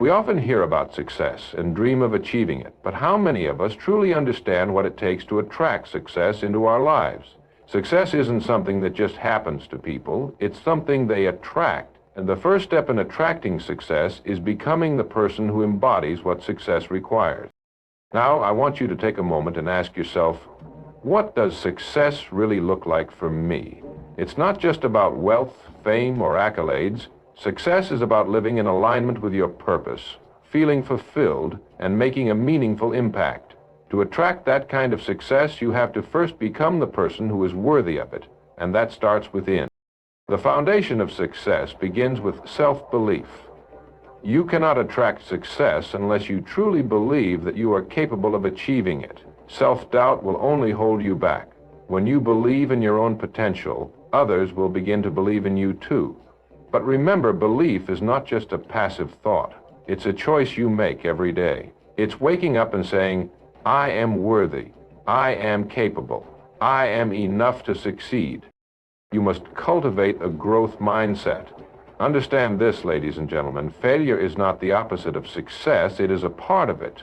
We often hear about success and dream of achieving it, but how many of us truly understand what it takes to attract success into our lives? Success isn't something that just happens to people, it's something they attract. And the first step in attracting success is becoming the person who embodies what success requires. Now, I want you to take a moment and ask yourself, what does success really look like for me? It's not just about wealth, fame, or accolades. Success is about living in alignment with your purpose, feeling fulfilled, and making a meaningful impact. To attract that kind of success, you have to first become the person who is worthy of it, and that starts within. The foundation of success begins with self-belief. You cannot attract success unless you truly believe that you are capable of achieving it. Self-doubt will only hold you back. When you believe in your own potential, others will begin to believe in you too. But remember, belief is not just a passive thought. It's a choice you make every day. It's waking up and saying, I am worthy, I am capable, I am enough to succeed. You must cultivate a growth mindset. Understand this, ladies and gentlemen, failure is not the opposite of success, it is a part of it.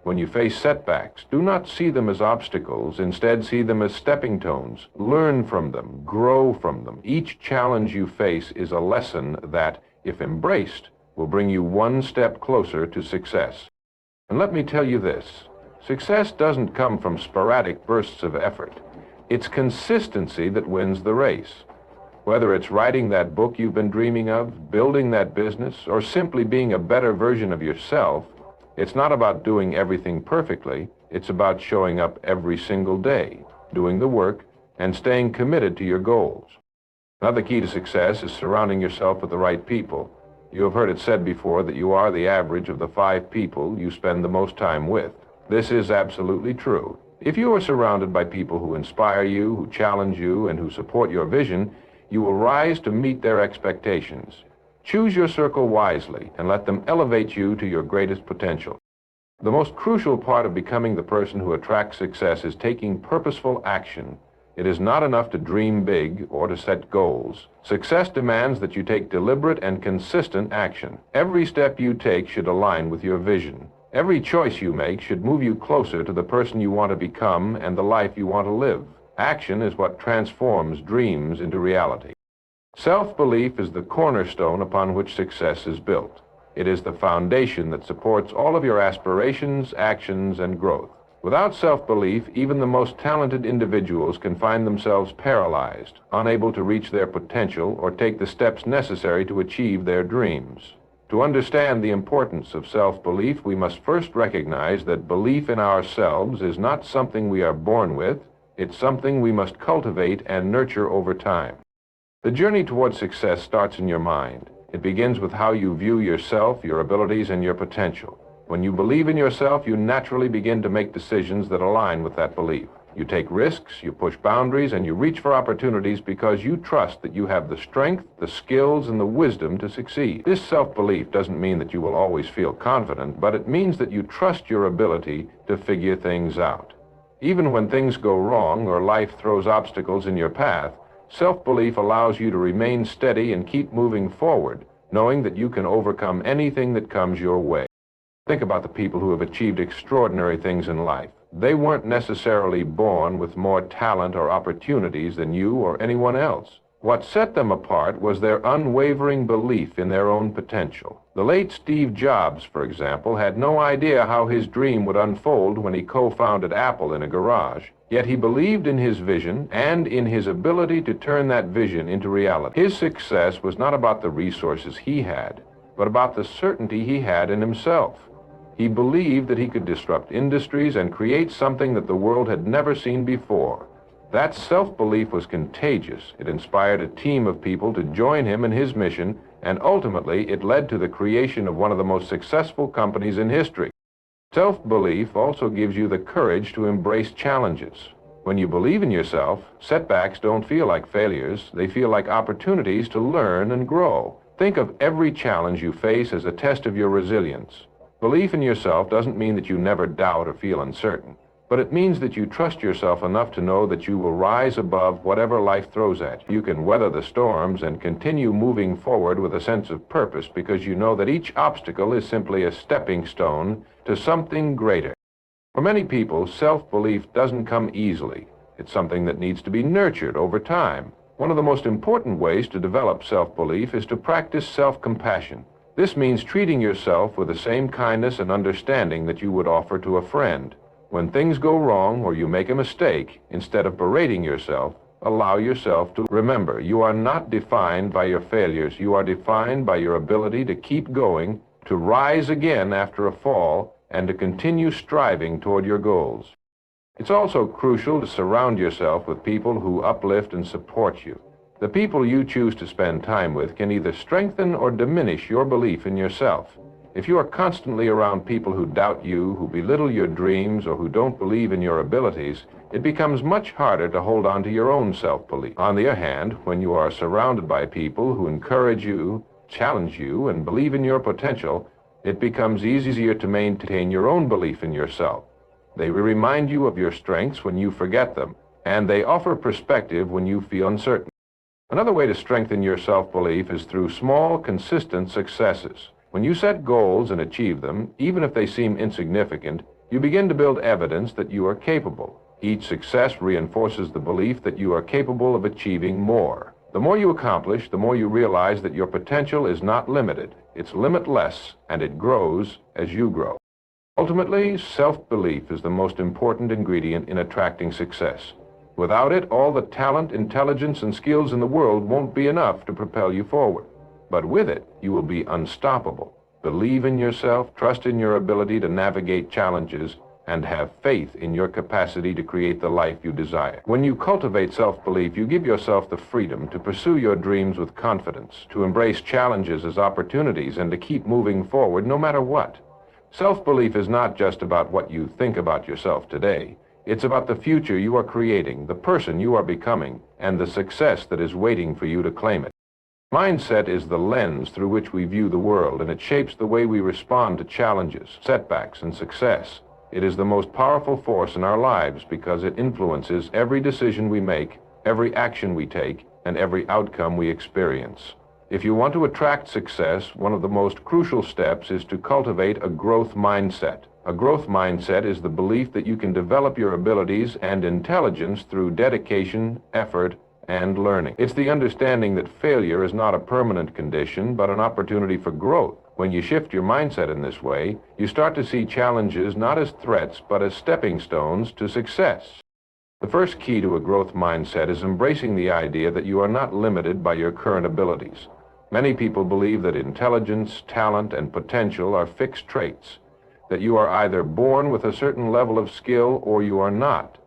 When you face setbacks, do not see them as obstacles, instead see them as stepping stones. Learn from them, grow from them. Each challenge you face is a lesson that, if embraced, will bring you one step closer to success. And let me tell you this, success doesn't come from sporadic bursts of effort. It's consistency that wins the race. Whether it's writing that book you've been dreaming of, building that business, or simply being a better version of yourself, it's not about doing everything perfectly, it's about showing up every single day, doing the work, and staying committed to your goals. Another key to success is surrounding yourself with the right people. You have heard it said before that you are the average of the 5 people you spend the most time with. This is absolutely true. If you are surrounded by people who inspire you, who challenge you, and who support your vision, you will rise to meet their expectations. Choose your circle wisely and let them elevate you to your greatest potential. The most crucial part of becoming the person who attracts success is taking purposeful action. It is not enough to dream big or to set goals. Success demands that you take deliberate and consistent action. Every step you take should align with your vision. Every choice you make should move you closer to the person you want to become and the life you want to live. Action is what transforms dreams into reality. Self-belief is the cornerstone upon which success is built. It is the foundation that supports all of your aspirations, actions, and growth. Without self-belief, even the most talented individuals can find themselves paralyzed, unable to reach their potential or take the steps necessary to achieve their dreams. To understand the importance of self-belief, we must first recognize that belief in ourselves is not something we are born with, it's something we must cultivate and nurture over time. The journey towards success starts in your mind. It begins with how you view yourself, your abilities, and your potential. When you believe in yourself, you naturally begin to make decisions that align with that belief. You take risks, you push boundaries, and you reach for opportunities because you trust that you have the strength, the skills, and the wisdom to succeed. This self-belief doesn't mean that you will always feel confident, but it means that you trust your ability to figure things out. Even when things go wrong or life throws obstacles in your path, self-belief allows you to remain steady and keep moving forward, knowing that you can overcome anything that comes your way. Think about the people who have achieved extraordinary things in life. They weren't necessarily born with more talent or opportunities than you or anyone else. What set them apart was their unwavering belief in their own potential. The late Steve Jobs, for example, had no idea how his dream would unfold when he co-founded Apple in a garage. Yet he believed in his vision and in his ability to turn that vision into reality. His success was not about the resources he had, but about the certainty he had in himself. He believed that he could disrupt industries and create something that the world had never seen before. That self-belief was contagious. It inspired a team of people to join him in his mission, and ultimately it led to the creation of one of the most successful companies in history. Self-belief also gives you the courage to embrace challenges. When you believe in yourself, setbacks don't feel like failures, they feel like opportunities to learn and grow. Think of every challenge you face as a test of your resilience. Belief in yourself doesn't mean that you never doubt or feel uncertain. but it means that you trust yourself enough to know that you will rise above whatever life throws at you. You can weather the storms and continue moving forward with a sense of purpose because you know that each obstacle is simply a stepping stone to something greater. For many people, self-belief doesn't come easily. It's something that needs to be nurtured over time. One of the most important ways to develop self-belief is to practice self-compassion. This means treating yourself with the same kindness and understanding that you would offer to a friend. When things go wrong or you make a mistake, instead of berating yourself, allow yourself to remember you are not defined by your failures. You are defined by your ability to keep going, to rise again after a fall, and to continue striving toward your goals. It's also crucial to surround yourself with people who uplift and support you. The people you choose to spend time with can either strengthen or diminish your belief in yourself. If you are constantly around people who doubt you, who belittle your dreams, or who don't believe in your abilities, it becomes much harder to hold on to your own self-belief. On the other hand, when you are surrounded by people who encourage you, challenge you, and believe in your potential, it becomes easier to maintain your own belief in yourself. They remind you of your strengths when you forget them, and they offer perspective when you feel uncertain. Another way to strengthen your self-belief is through small, consistent successes. When you set goals and achieve them, even if they seem insignificant, you begin to build evidence that you are capable. Each success reinforces the belief that you are capable of achieving more. The more you accomplish, the more you realize that your potential is not limited. It's limitless, and it grows as you grow. Ultimately, self-belief is the most important ingredient in attracting success. Without it, all the talent, intelligence, and skills in the world won't be enough to propel you forward. But with it, you will be unstoppable. Believe in yourself, trust in your ability to navigate challenges, and have faith in your capacity to create the life you desire. When you cultivate self-belief, you give yourself the freedom to pursue your dreams with confidence, to embrace challenges as opportunities, and to keep moving forward no matter what. Self-belief is not just about what you think about yourself today. It's about the future you are creating, the person you are becoming, and the success that is waiting for you to claim it. Mindset is the lens through which we view the world, and it shapes the way we respond to challenges, setbacks, and success. It is the most powerful force in our lives because it influences every decision we make, every action we take, and every outcome we experience. If you want to attract success, one of the most crucial steps is to cultivate a growth mindset. A growth mindset is the belief that you can develop your abilities and intelligence through dedication, effort, and learning. It's the understanding that failure is not a permanent condition, but an opportunity for growth. When you shift your mindset in this way, you start to see challenges not as threats, but as stepping stones to success. The first key to a growth mindset is embracing the idea that you are not limited by your current abilities. Many people believe that intelligence, talent, and potential are fixed traits, that you are either born with a certain level of skill or you are not.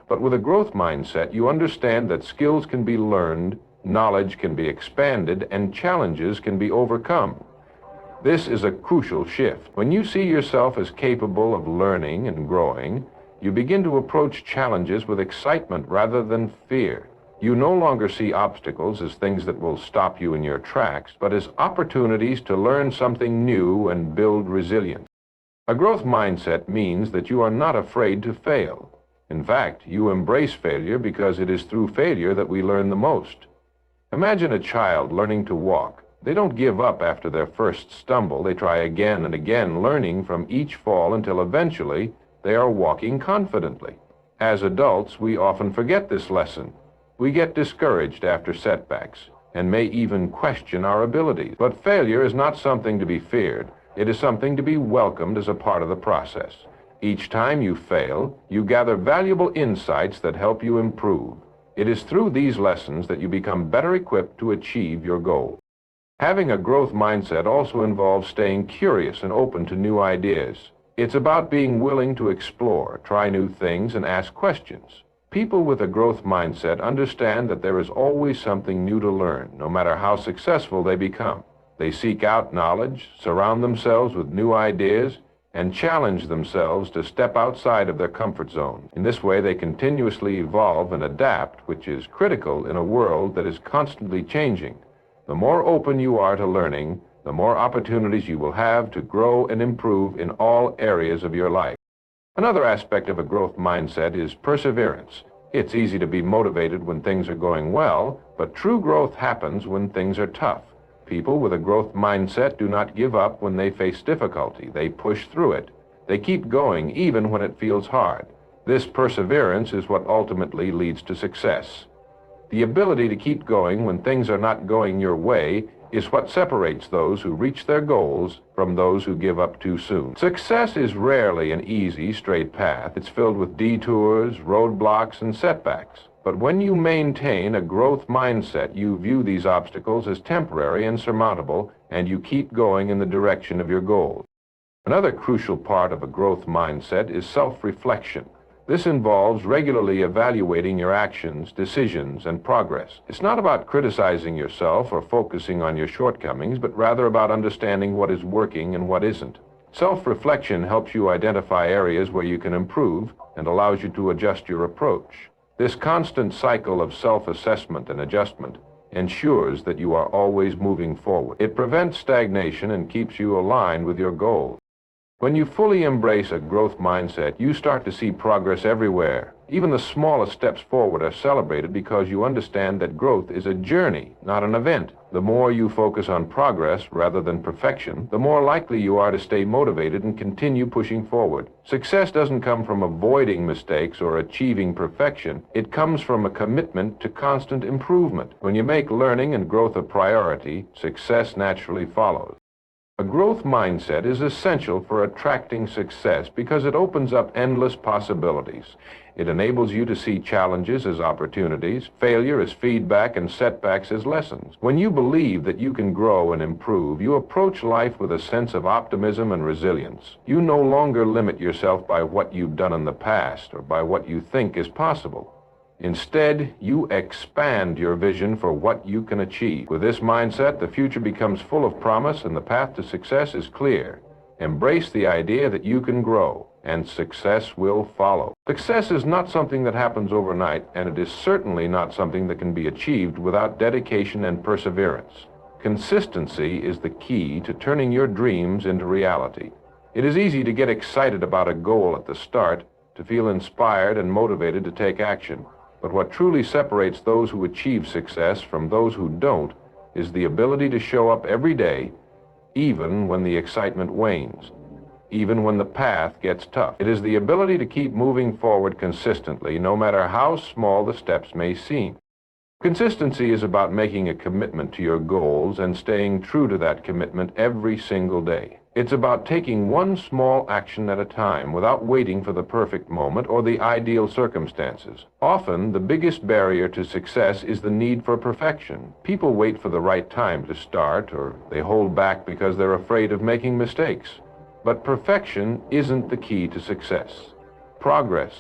But with a growth mindset, you understand that skills can be learned, knowledge can be expanded, and challenges can be overcome. This is a crucial shift. When you see yourself as capable of learning and growing, you begin to approach challenges with excitement rather than fear. You no longer see obstacles as things that will stop you in your tracks, but as opportunities to learn something new and build resilience. A growth mindset means that you are not afraid to fail. In fact, you embrace failure because it is through failure that we learn the most. Imagine a child learning to walk. They don't give up after their first stumble. They try again and again, learning from each fall until eventually they are walking confidently. As adults, we often forget this lesson. We get discouraged after setbacks and may even question our abilities. But failure is not something to be feared. It is something to be welcomed as a part of the process. Each time you fail, you gather valuable insights that help you improve. It is through these lessons that you become better equipped to achieve your goal. Having a growth mindset also involves staying curious and open to new ideas. It's about being willing to explore, try new things, and ask questions. People with a growth mindset understand that there is always something new to learn, no matter how successful they become. They seek out knowledge, surround themselves with new ideas, and challenge themselves to step outside of their comfort zone. In this way, they continuously evolve and adapt, which is critical in a world that is constantly changing. The more open you are to learning, the more opportunities you will have to grow and improve in all areas of your life. Another aspect of a growth mindset is perseverance. It's easy to be motivated when things are going well, but true growth happens when things are tough. People with a growth mindset do not give up when they face difficulty. They push through it. They keep going even when it feels hard. This perseverance is what ultimately leads to success. The ability to keep going when things are not going your way is what separates those who reach their goals from those who give up too soon. Success is rarely an easy, straight path. It's filled with detours, roadblocks, and setbacks. But when you maintain a growth mindset, you view these obstacles as temporary and surmountable, and you keep going in the direction of your goals. Another crucial part of a growth mindset is self-reflection. This involves regularly evaluating your actions, decisions, and progress. It's not about criticizing yourself or focusing on your shortcomings, but rather about understanding what is working and what isn't. Self-reflection helps you identify areas where you can improve and allows you to adjust your approach. This constant cycle of self-assessment and adjustment ensures that you are always moving forward. It prevents stagnation and keeps you aligned with your goals. When you fully embrace a growth mindset, you start to see progress everywhere. Even the smallest steps forward are celebrated because you understand that growth is a journey, not an event. The more you focus on progress rather than perfection, the more likely you are to stay motivated and continue pushing forward. Success doesn't come from avoiding mistakes or achieving perfection. It comes from a commitment to constant improvement. When you make learning and growth a priority, success naturally follows. A growth mindset is essential for attracting success because it opens up endless possibilities. It enables you to see challenges as opportunities, failure as feedback, and setbacks as lessons. When you believe that you can grow and improve, you approach life with a sense of optimism and resilience. You no longer limit yourself by what you've done in the past or by what you think is possible. Instead, you expand your vision for what you can achieve. With this mindset, the future becomes full of promise and the path to success is clear. Embrace the idea that you can grow, and success will follow. Success is not something that happens overnight, and it is certainly not something that can be achieved without dedication and perseverance. Consistency is the key to turning your dreams into reality. It is easy to get excited about a goal at the start, to feel inspired and motivated to take action. But what truly separates those who achieve success from those who don't is the ability to show up every day, even when the excitement wanes, even when the path gets tough. It is the ability to keep moving forward consistently, no matter how small the steps may seem. Consistency is about making a commitment to your goals and staying true to that commitment every single day. It's about taking one small action at a time without waiting for the perfect moment or the ideal circumstances. Often, the biggest barrier to success is the need for perfection. People wait for the right time to start, or they hold back because they're afraid of making mistakes. But perfection isn't the key to success. Progress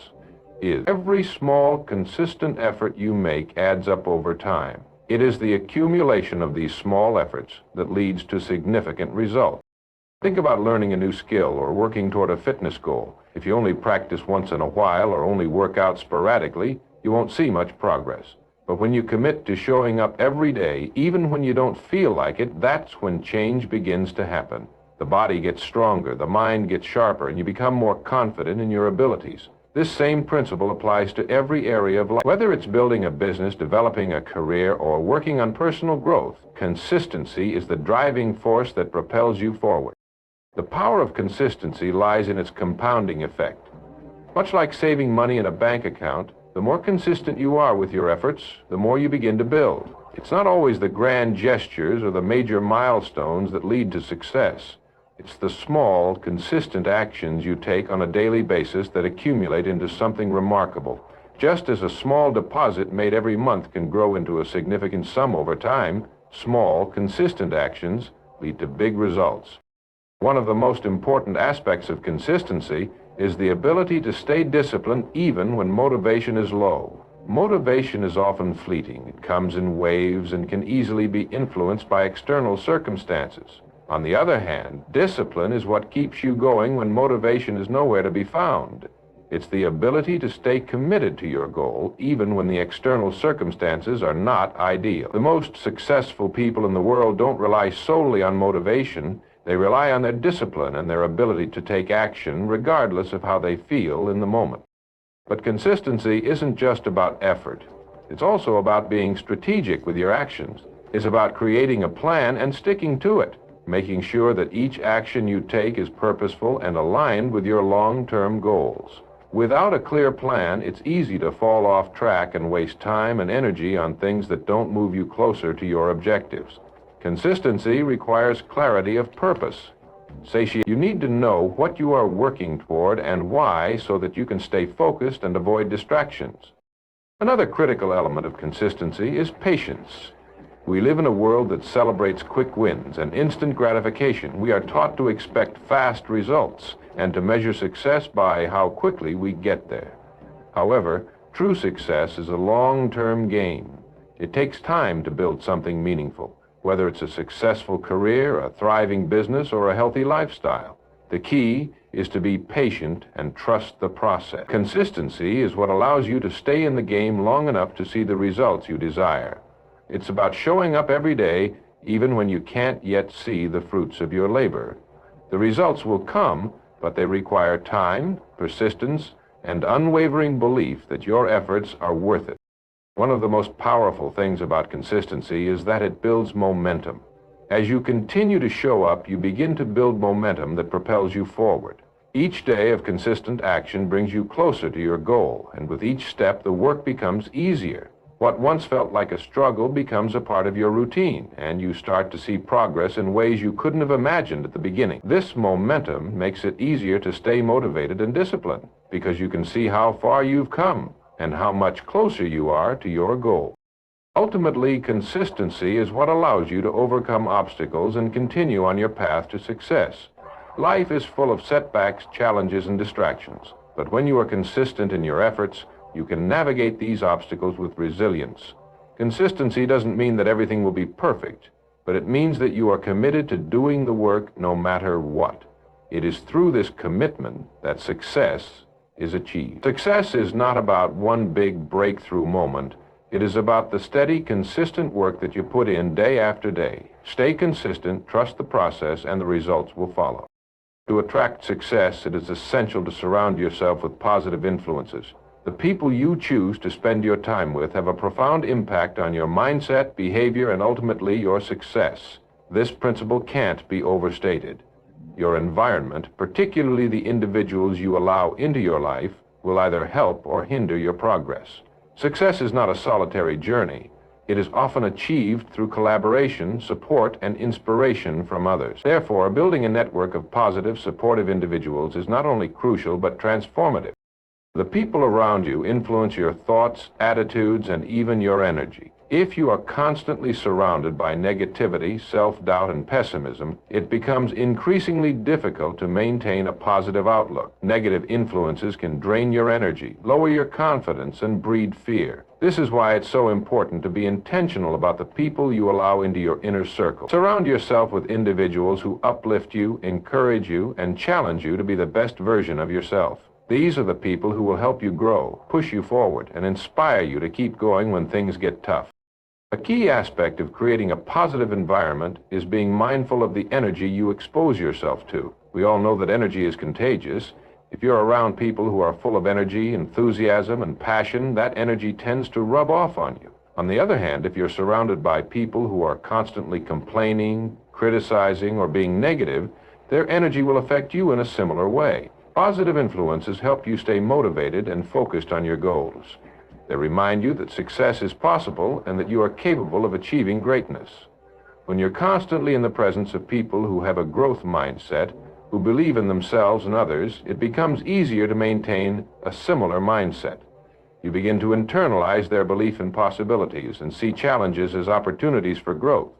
is. Every small, consistent effort you make adds up over time. It is the accumulation of these small efforts that leads to significant results. Think about learning a new skill or working toward a fitness goal. If you only practice once in a while or only work out sporadically, you won't see much progress. But when you commit to showing up every day, even when you don't feel like it, that's when change begins to happen. The body gets stronger, the mind gets sharper, and you become more confident in your abilities. This same principle applies to every area of life. Whether it's building a business, developing a career, or working on personal growth, consistency is the driving force that propels you forward. The power of consistency lies in its compounding effect. Much like saving money in a bank account, the more consistent you are with your efforts, the more you begin to build. It's not always the grand gestures or the major milestones that lead to success. It's the small, consistent actions you take on a daily basis that accumulate into something remarkable. Just as a small deposit made every month can grow into a significant sum over time, small, consistent actions lead to big results. One of the most important aspects of consistency is the ability to stay disciplined even when motivation is low. Motivation is often fleeting. It comes in waves and can easily be influenced by external circumstances. On the other hand, discipline is what keeps you going when motivation is nowhere to be found. It's the ability to stay committed to your goal even when the external circumstances are not ideal. The most successful people in the world don't rely solely on motivation. They rely on their discipline and their ability to take action regardless of how they feel in the moment. But consistency isn't just about effort. It's also about being strategic with your actions. It's about creating a plan and sticking to it, making sure that each action you take is purposeful and aligned with your long-term goals. Without a clear plan, it's easy to fall off track and waste time and energy on things that don't move you closer to your objectives. Consistency requires clarity of purpose. You need to know what you are working toward and why so that you can stay focused and avoid distractions. Another critical element of consistency is patience. We live in a world that celebrates quick wins and instant gratification. We are taught to expect fast results and to measure success by how quickly we get there. However, true success is a long-term game. It takes time to build something meaningful, whether it's a successful career, a thriving business, or a healthy lifestyle. The key is to be patient and trust the process. Consistency is what allows you to stay in the game long enough to see the results you desire. It's about showing up every day, even when you can't yet see the fruits of your labor. The results will come, but they require time, persistence, and unwavering belief that your efforts are worth it. One of the most powerful things about consistency is that it builds momentum. As you continue to show up, you begin to build momentum that propels you forward. Each day of consistent action brings you closer to your goal, and with each step, the work becomes easier. What once felt like a struggle becomes a part of your routine, and you start to see progress in ways you couldn't have imagined at the beginning. This momentum makes it easier to stay motivated and disciplined, because you can see how far you've come and how much closer you are to your goal. Ultimately, consistency is what allows you to overcome obstacles and continue on your path to success. Life is full of setbacks, challenges, and distractions, but when you are consistent in your efforts, you can navigate these obstacles with resilience. Consistency doesn't mean that everything will be perfect, but it means that you are committed to doing the work no matter what. It is through this commitment that success is achieved. Success is not about one big breakthrough moment. It is about the steady, consistent work that you put in day after day. Stay consistent, trust the process, and the results will follow. To attract success, it is essential to surround yourself with positive influences. The people you choose to spend your time with have a profound impact on your mindset, behavior, and ultimately your success. This principle can't be overstated. Your environment, particularly the individuals you allow into your life, will either help or hinder your progress. Success is not a solitary journey. It is often achieved through collaboration, support, and inspiration from others. Therefore, building a network of positive, supportive individuals is not only crucial but transformative. The people around you influence your thoughts, attitudes, and even your energy. If you are constantly surrounded by negativity, self-doubt, and pessimism, it becomes increasingly difficult to maintain a positive outlook. Negative influences can drain your energy, lower your confidence, and breed fear. This is why it's so important to be intentional about the people you allow into your inner circle. Surround yourself with individuals who uplift you, encourage you, and challenge you to be the best version of yourself. These are the people who will help you grow, push you forward, and inspire you to keep going when things get tough. A key aspect of creating a positive environment is being mindful of the energy you expose yourself to. We all know that energy is contagious. If you're around people who are full of energy, enthusiasm, and passion, that energy tends to rub off on you. On the other hand, if you're surrounded by people who are constantly complaining, criticizing, or being negative, their energy will affect you in a similar way. Positive influences help you stay motivated and focused on your goals. They remind you that success is possible and that you are capable of achieving greatness. When you're constantly in the presence of people who have a growth mindset, who believe in themselves and others, it becomes easier to maintain a similar mindset. You begin to internalize their belief in possibilities and see challenges as opportunities for growth.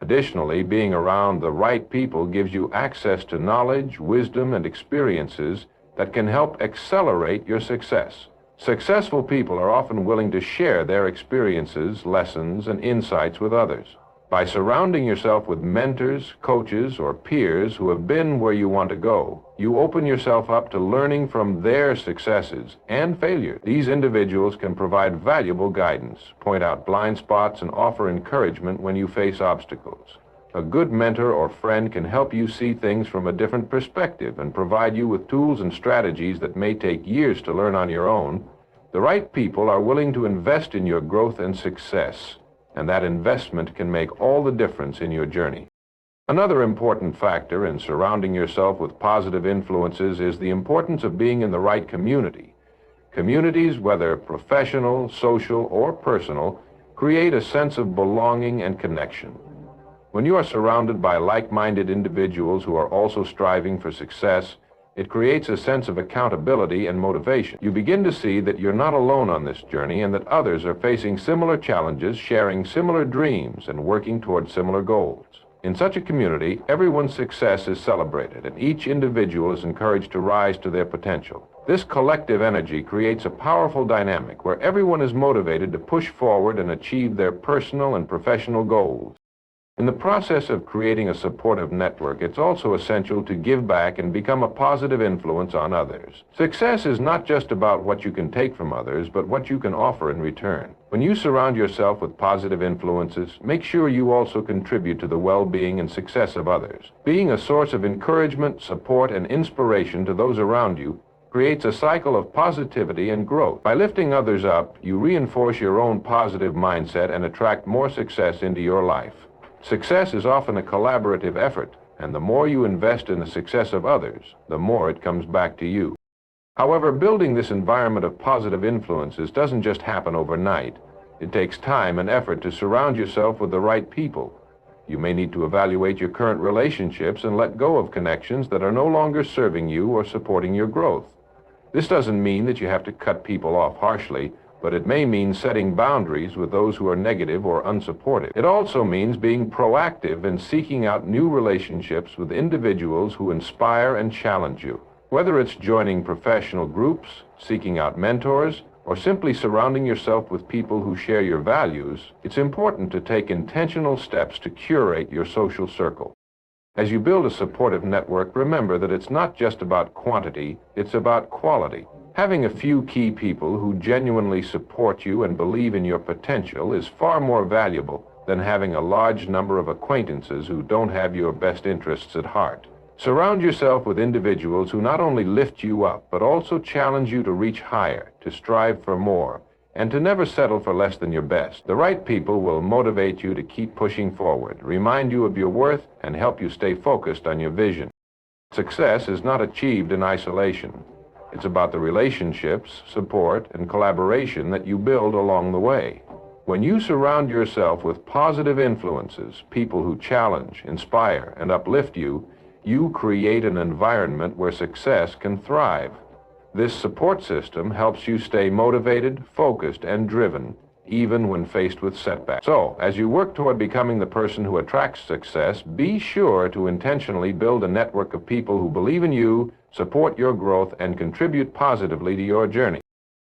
Additionally, being around the right people gives you access to knowledge, wisdom, and experiences that can help accelerate your success. Successful people are often willing to share their experiences, lessons, and insights with others. By surrounding yourself with mentors, coaches, or peers who have been where you want to go, you open yourself up to learning from their successes and failures. These individuals can provide valuable guidance, point out blind spots, and offer encouragement when you face obstacles. A good mentor or friend can help you see things from a different perspective and provide you with tools and strategies that may take years to learn on your own. The right people are willing to invest in your growth and success, and that investment can make all the difference in your journey. Another important factor in surrounding yourself with positive influences is the importance of being in the right community. Communities, whether professional, social, or personal, create a sense of belonging and connection. When you are surrounded by like-minded individuals who are also striving for success, it creates a sense of accountability and motivation. You begin to see that you're not alone on this journey and that others are facing similar challenges, sharing similar dreams, and working toward similar goals. In such a community, everyone's success is celebrated, and each individual is encouraged to rise to their potential. This collective energy creates a powerful dynamic where everyone is motivated to push forward and achieve their personal and professional goals. In the process of creating a supportive network, it's also essential to give back and become a positive influence on others. Success is not just about what you can take from others, but what you can offer in return. When you surround yourself with positive influences, make sure you also contribute to the well-being and success of others. Being a source of encouragement, support, and inspiration to those around you creates a cycle of positivity and growth. By lifting others up, you reinforce your own positive mindset and attract more success into your life. Success is often a collaborative effort, and the more you invest in the success of others, the more it comes back to you. However, building this environment of positive influences doesn't just happen overnight. It takes time and effort to surround yourself with the right people. You may need to evaluate your current relationships and let go of connections that are no longer serving you or supporting your growth. This doesn't mean that you have to cut people off harshly, but it may mean setting boundaries with those who are negative or unsupportive. It also means being proactive in seeking out new relationships with individuals who inspire and challenge you. Whether it's joining professional groups, seeking out mentors, or simply surrounding yourself with people who share your values, it's important to take intentional steps to curate your social circle. As you build a supportive network, remember that it's not just about quantity, it's about quality. Having a few key people who genuinely support you and believe in your potential is far more valuable than having a large number of acquaintances who don't have your best interests at heart. Surround yourself with individuals who not only lift you up, but also challenge you to reach higher, to strive for more, and to never settle for less than your best. The right people will motivate you to keep pushing forward, remind you of your worth, and help you stay focused on your vision. Success is not achieved in isolation. It's about the relationships, support, and collaboration that you build along the way. When you surround yourself with positive influences, people who challenge, inspire, and uplift you, you create an environment where success can thrive. This support system helps you stay motivated, focused, and driven, even when faced with setbacks. So, as you work toward becoming the person who attracts success, be sure to intentionally build a network of people who believe in you, support your growth, and contribute positively to your journey.